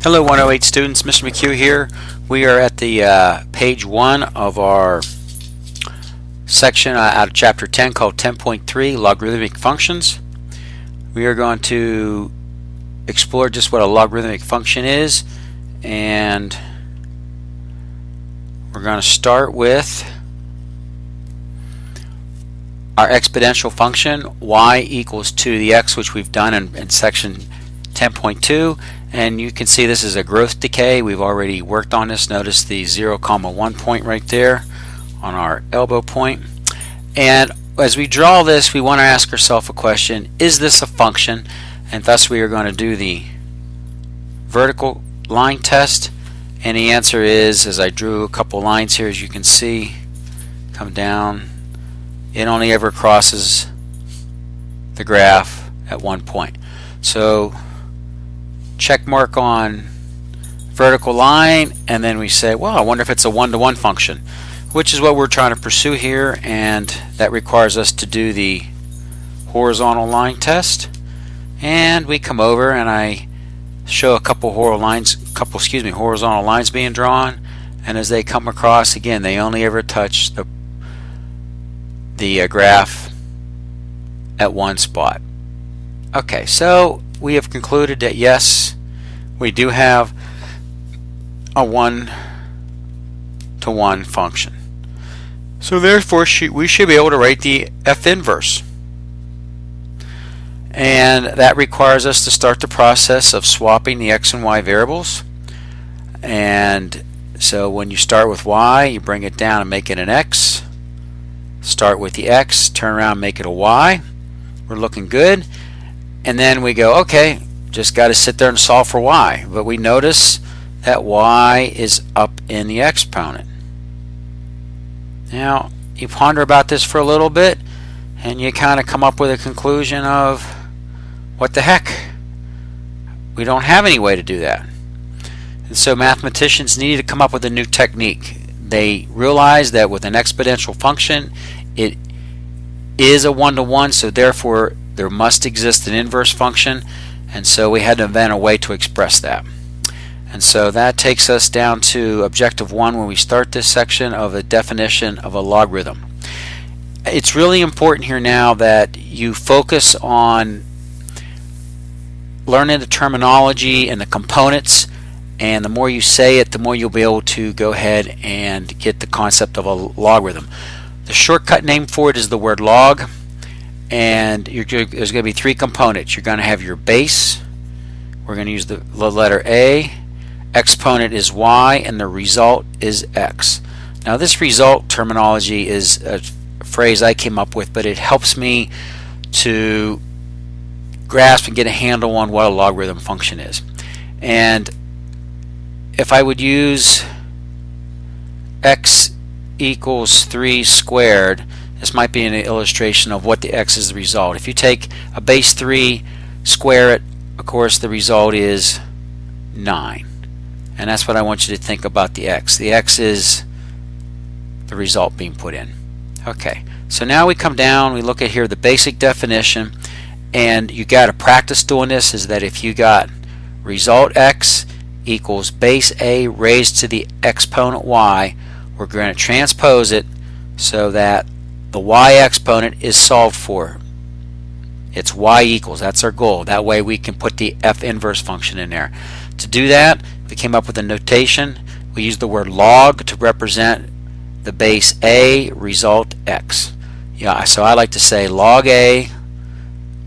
Hello 108 students, Mr. McCue here. We are at the page 1 of our section out of chapter 10 called 10.3 Logarithmic Functions. We are going to explore just what a logarithmic function is, and we're going to start with our exponential function y equals 2 to the x, which we've done in section 10.2, and you can see this is a growth decay. We've already worked on this. Notice the 0, 1 point right there on our elbow point. And as we draw this, we want to ask ourselves a question: is this a function? And thus we are going to do the vertical line test, and the answer is, as I drew a couple lines here, as you can see, come down, it only ever crosses the graph at 1 point. So check mark on vertical line, and then we say, well, I wonder if it's a one-to-one function, which is what we're trying to pursue here, and that requires us to do the horizontal line test. And we come over and I show a couple horizontal lines being drawn, and as they come across, again, they only ever touch the graph at one spot. Okay, so we have concluded that yes, we do have a one-to-one function. So therefore we should be able to write the F inverse. And that requires us to start the process of swapping the x and y variables. And so when you start with y, you bring it down and make it an x. Start with the x, turn around, make it a y. We're looking good. And then we go, okay, just got to sit there and solve for y. But we notice that y is up in the exponent. Now, you ponder about this for a little bit, and you kind of come up with a conclusion of, what the heck? We don't have any way to do that. And so mathematicians needed to come up with a new technique. They realized that with an exponential function, it is a one-to-one, so therefore there must exist an inverse function, and so we had to invent a way to express that. And so that takes us down to objective 1 when we start this section of a definition of a logarithm. It's really important here now that you focus on learning the terminology and the components, and the more you say it, the more you'll be able to go ahead and get the concept of a logarithm. The shortcut name for it is the word log. And there's going to be 3 components. You're going to have your base. We're going to use the letter A. Exponent is y, and the result is x. Now this result terminology is a phrase I came up with, but it helps me to grasp and get a handle on what a logarithm function is. And if I would use x equals 3 squared, this might be an illustration of what the x is the result. If you take a base 3, square it, of course the result is 9. And that's what I want you to think about the x. The x is the result being put in. Okay, so now we come down, we look at here the basic definition, and you got to practice doing this, is that if you got result x equals base a raised to the exponent y, we're going to transpose it so that the y exponent is solved for. It's y equals. That's our goal. That way we can put the F inverse function in there. To do that, we came up with a notation. We use the word log to represent the base a result x. Yeah, so I like to say log a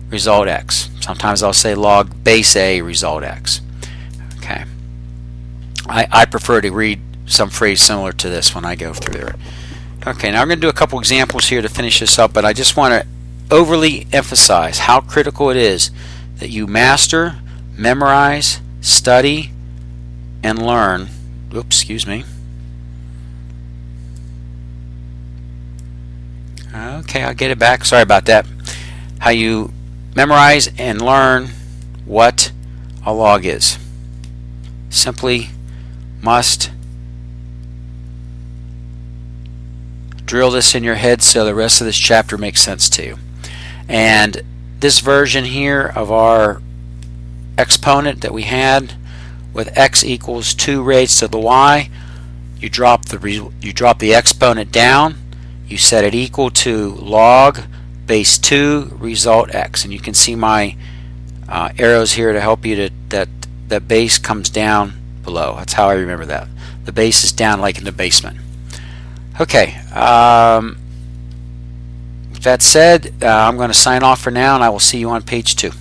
result x. Sometimes I'll say log base a result x. Okay. I prefer to read some phrase similar to this when I go through there. Okay, now I'm going to do a couple examples here to finish this up, but I just want to overly emphasize how critical it is that you master, memorize, study, and learn. Oops, excuse me. Okay, I'll get it back. Sorry about that. How you memorize and learn what a log is. Simply must drill this in your head so the rest of this chapter makes sense to you. And this version here of our exponent that we had with x equals 2 raised to the y. You drop the exponent down. You set it equal to log base 2 result x, and you can see my arrows here to help you that base comes down below. That's how I remember that. The base is down like in the basement. Okay. With that said, I'm going to sign off for now, and I will see you on page 2.